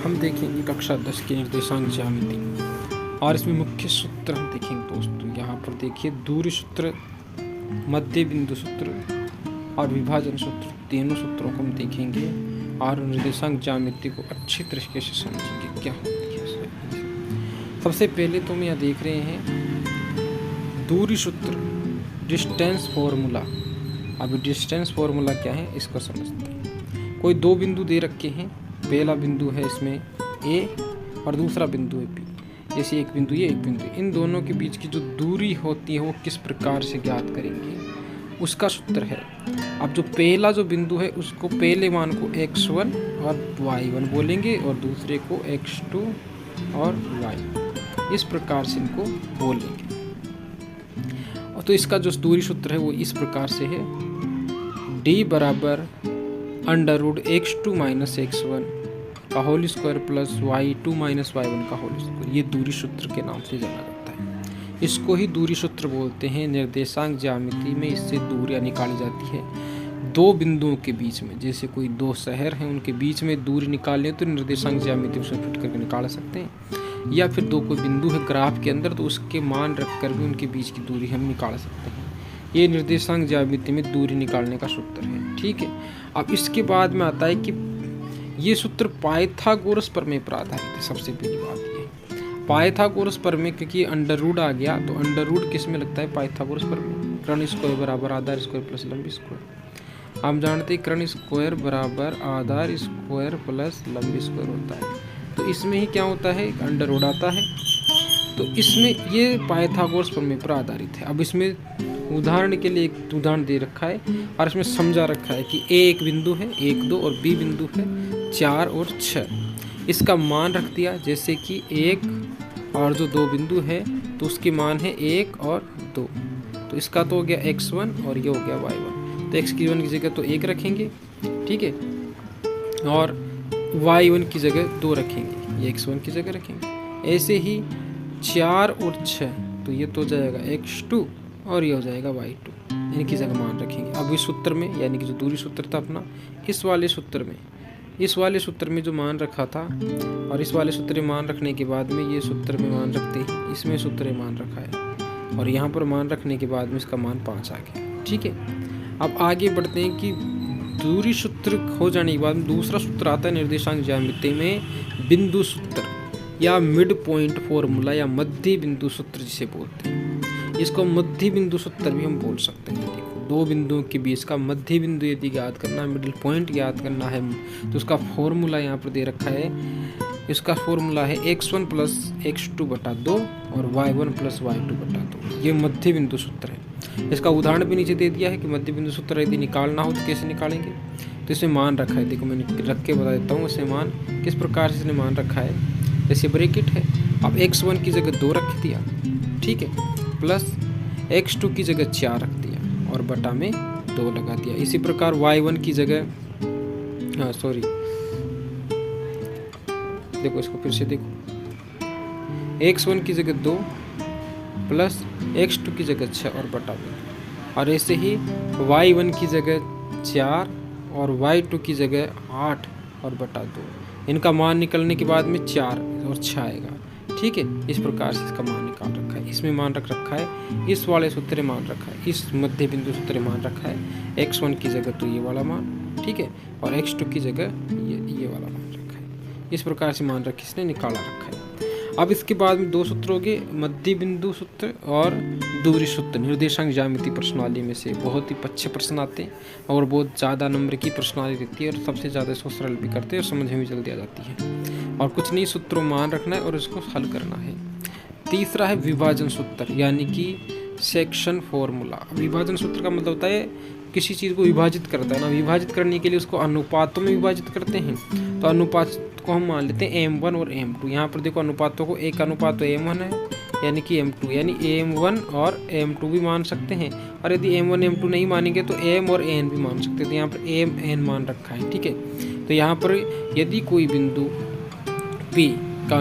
हम देखेंगे कक्षा 10 के निर्देशांक ज्यामिति और इसमें मुख्य सूत्र हम देखेंगे दोस्तों। यहाँ पर देखिए दूरी सूत्र, मध्य बिंदु सूत्र और विभाजन सूत्र, तीनों सूत्रों को हम देखेंगे और निर्देशांक ज्यामिति को अच्छी तरीके से समझेंगे क्या होती है। सबसे पहले तो हम यहाँ देख रहे हैं दूरी सूत्र, डिस्टेंस फॉर्मूला। अभी डिस्टेंस फॉर्मूला क्या है इसको समझते हैं। कोई दो बिंदु दे रखे हैं, पहला बिंदु है इसमें ए और दूसरा बिंदु है बी। जैसे एक बिंदु ये, एक बिंदु, इन दोनों के बीच की जो दूरी होती है वो किस प्रकार से ज्ञात करेंगे उसका सूत्र है। अब जो पहला जो बिंदु है उसको पहले मान को x1 और y1 बोलेंगे और दूसरे को x2 और y, इस प्रकार से इनको बोलेंगे। और तो इसका जो दूरी सूत्र है वो इस प्रकार से है, d बराबर √x2 - x1 का whole square plus y2 - y1 का होल स्क्वायर। ये दूरी सूत्र के नाम से जाना जाता है। इसको ही दूरी सूत्र बोलते हैं। निर्देशांक ज्यामिति में इससे दूरियां निकाली जाती है दो बिंदुओं के बीच में। जैसे कोई दो शहर हैं उनके बीच में दूरी निकालनी तो निर्देशांक ज्यामिति उसमें फिट करके निकाल सकते हैं, या फिर दो कोई बिंदु है ग्राफ के अंदर तो उसके मान रख कर भी उनके बीच की दूरी हम निकाल सकते हैं। ये निर्देशांक ज्यामिति में दूरी निकालने का सूत्र है। ठीक है। अब इसके बाद में आता है कि ये सूत्र पाइथागोरस प्रमेय पर आधारित है। सबसे पहली बात ये पाइथागोरस प्रमेय, क्योंकि अंडर रूट आ गया तो अंडर रूट किस में लगता है, पाइथागोरस प्रमेय। कर्ण स्क्वायर बराबर आधार स्क्वायर प्लस लंबी स्क्वायर। हम जानते हैं कर्ण स्क्वायर बराबर आधार स्क्वायर प्लस लंबी स्क्वायर होता है। तो इसमें ही क्या होता है, अंडर रूट आता है। तो इसमें ये पाइथागोरस प्रमेय पर आधारित है। अब इसमें उदाहरण के लिए एक उदाहरण दे रखा है और इसमें समझा रखा है कि ए एक बिंदु है 1 2 और बी बिंदु है 4 और 6। इसका मान रख दिया, जैसे कि 1 और जो दो बिंदु है तो उसके मान है 1 और 2। तो इसका तो हो गया x1 और ये हो गया y1। तो x1 की जगह तो 1 रखेंगे, ठीक है, और y1 की जगह 2 रखेंगे, ये x1 की जगह रखेंगे। ऐसे ही 4 और 6 तो ये तो जाएगा x2 और ये हो जाएगा y2, इनकी जगह मान रखेंगे। अब इस सूत्र में, यानी कि जो दूरी सूत्र था अपना, इस वाले सूत्र में जो मान रखा था और इस वाले सूत्र में मान रखने के बाद में ये सूत्र में मान रखते हैं, इसमें सूत्र में मान रखा है और यहाँ पर मान रखने के बाद में इसका मान 5 आ गया। ठीक है। अब आगे बढ़ते हैं कि दूरी सूत्र हो जाने के बाद दूसरा सूत्र आता है निर्देशांक ज्यामिति में, बिंदु सूत्र या मिड पॉइंट फॉर्मूला या मध्य बिंदु सूत्र जिसे बोलते हैं। इसको मध्य बिंदु सूत्र भी हम बोल सकते हैं। देखो, दो बिंदुओं के बीच का मध्य बिंदु यदि ज्ञात करना है, मिडिल पॉइंट ज्ञात करना है, तो उसका फॉर्मूला यहाँ पर दे रखा है। इसका फॉर्मूला है x1 + x2/2 और y1 + y2/2। ये मध्य बिंदु सूत्र है। इसका उदाहरण भी नीचे दे दिया है कि मध्य बिंदु सूत्र यदि निकालना हो तो कैसे निकालेंगे। तो इसमें मान रखा है, देखो मैंने रख के बता देता हूँ। इसमें मान किस प्रकार से इसने मान रखा है, जैसे ब्रैकेट है। अब x1 की जगह 2 रख दिया, ठीक है, प्लस x2 की जगह 4 रख दिया और बटा में 2 लगा दिया। इसी प्रकार y1 की जगह, देखो इसको फिर से देखो, x1 की जगह 2 प्लस x2 की जगह 6 और बटा में, और ऐसे ही y1 की जगह 4 और y2 की जगह 8 और बटा 2। इनका मान निकलने के बाद में 4 और 6 आएगा। ठीक है। इस प्रकार से इसका मान निकाल रखा है। इसमें मान रख रखा है, इस वाले सूत्र मान रखा है, इस मध्य बिंदु सूत्र मान रखा है। x1 की जगह तो ये वाला मान, ठीक है, और x2 की जगह ये वाला मान रखा है। इस प्रकार से मान रख इसने निकाला रखा है। अब इसके बाद में दो सूत्र हो गए, मध्य बिंदु सूत्र और दूरी सूत्र। निर्देशांक ज्यामिति प्रश्नावली में से बहुत ही अच्छे प्रश्न आते हैं और बहुत ज़्यादा नंबर की प्रश्नावली रहती है और सबसे ज़्यादा इसको सरल भी करते हैं और समझ में भी जल्दी आ जाती है। और कुछ नहीं, सूत्रों मान रखना है और इसको हल करना है। तीसरा है विभाजन सूत्र, यानी कि सेक्शन फॉर्मूला। विभाजन सूत्र का मतलब होता है किसी चीज़ को विभाजित करता है ना। विभाजित करने के लिए उसको अनुपातों में विभाजित करते हैं। तो अनुपात को हम मान लेते हैं m1 और m2। यहाँ पर देखो अनुपातों को, एक अनुपात तो m1 है यानी कि m2, यानी m1 और m2 भी मान सकते हैं। और यदि m1 m2 नहीं मानेंगे तो m और n भी मान सकते हैं। तो यहाँ पर mn मान रखा है। ठीक है। तो यहाँ पर यदि कोई बिंदु P का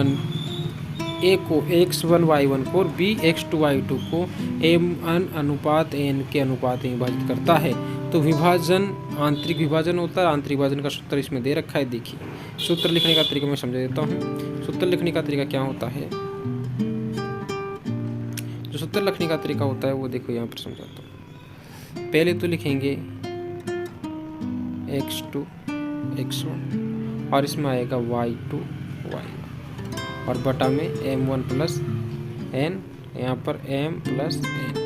A को x1 y1 को और B x2 y2 को m1 अनुपात n के अनुपात में विभाजित करता है तो विभाजन आंतरिक विभाजन होता है। आंतरिक विभाजन का सूत्र इसमें दे रखा है, देखिए सूत्र लिखने का तरीका मैं समझा देता हूँ। सूत्र लिखने का तरीका क्या होता है, जो सूत्र लिखने का तरीका होता है वो देखो यहाँ पर समझाता हूँ। पहले तो लिखेंगे x2 x1 और इसमें आएगा y2 y1 और बटा में m1 प्लस n, यहाँ पर m प्लस n।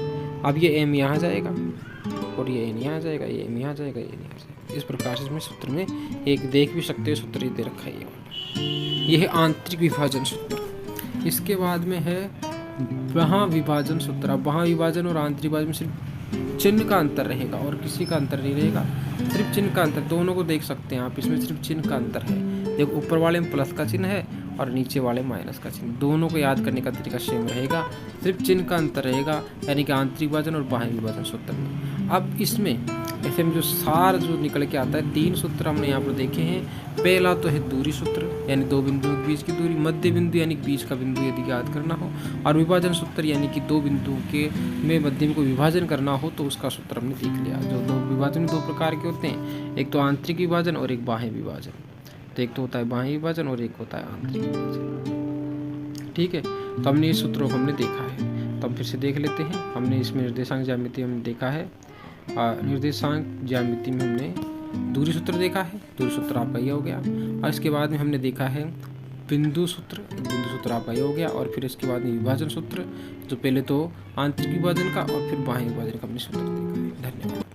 अब ये m यहाँ जाएगा और ये n यहाँ जाएगा, ये m यहाँ जाएगा, ये n यहाँ जाएगा। इस प्रकार से इसमें सूत्र में एक देख भी सकते हो, सूत्र दे रखा है ये वाला। ये है आंतरिक विभाजन सूत्र। इसके बाद में है वहाँ विभाजन सूत्र। अब वहाँ विभाजन और आंतरिक विभाजन में सिर्फ चिन्ह का अंतर रहेगा और किसी का अंतर नहीं रहेगा, सिर्फ चिन्ह का अंतर। दोनों को देख सकते हैं आप, इसमें सिर्फ चिन्ह का अंतर है। देखो ऊपर वाले में प्लस का चिन्ह है और नीचे वाले माइनस का चिन्ह। दोनों को याद करने का तरीका सेम रहेगा, सिर्फ चिन्ह का अंतर रहेगा, यानी कि आंतरिक विभाजन और बाह्य विभाजन सूत्र में। अब इसमें ऐसे में जो सार जो निकल के आता है, 3 सूत्र हमने यहाँ पर देखे हैं। पहला तो है दूरी सूत्र, यानी 2 बिंदुओं के बीच की दूरी, मध्य बिंदु यानी बीच का बिंदु यदि याद करना हो, और विभाजन सूत्र यानी कि 2 बिंदुओं के में मध्य में कोई विभाजन करना हो तो उसका सूत्र हमने देख लिया। जो 2 विभाजन 2 प्रकार के होते हैं, एक तो आंतरिक विभाजन और एक बाह्य विभाजन। तो एक तो होता है बाह्य विभाजन और एक होता है आंतरिक विभाजन। ठीक है, तो हमने इस सूत्रों को हमने देखा है, तो हम फिर से देख लेते हैं। हमने इसमें निर्देशांक ज्यामिति हमने देखा है, निर्देशांक ज्यामिति में हमने दूरी सूत्र देखा है, दूरी सूत्र आपका ये हो गया। और इसके बाद में हमने देखा है बिंदु सूत्र, बिंदु सूत्र आपका ये हो गया। और फिर इसके बाद में विभाजन सूत्र, जो पहले तो आंतरिक विभाजन का और फिर बाह्य विभाजन का हमने सूत्र देखा है। धन्यवाद।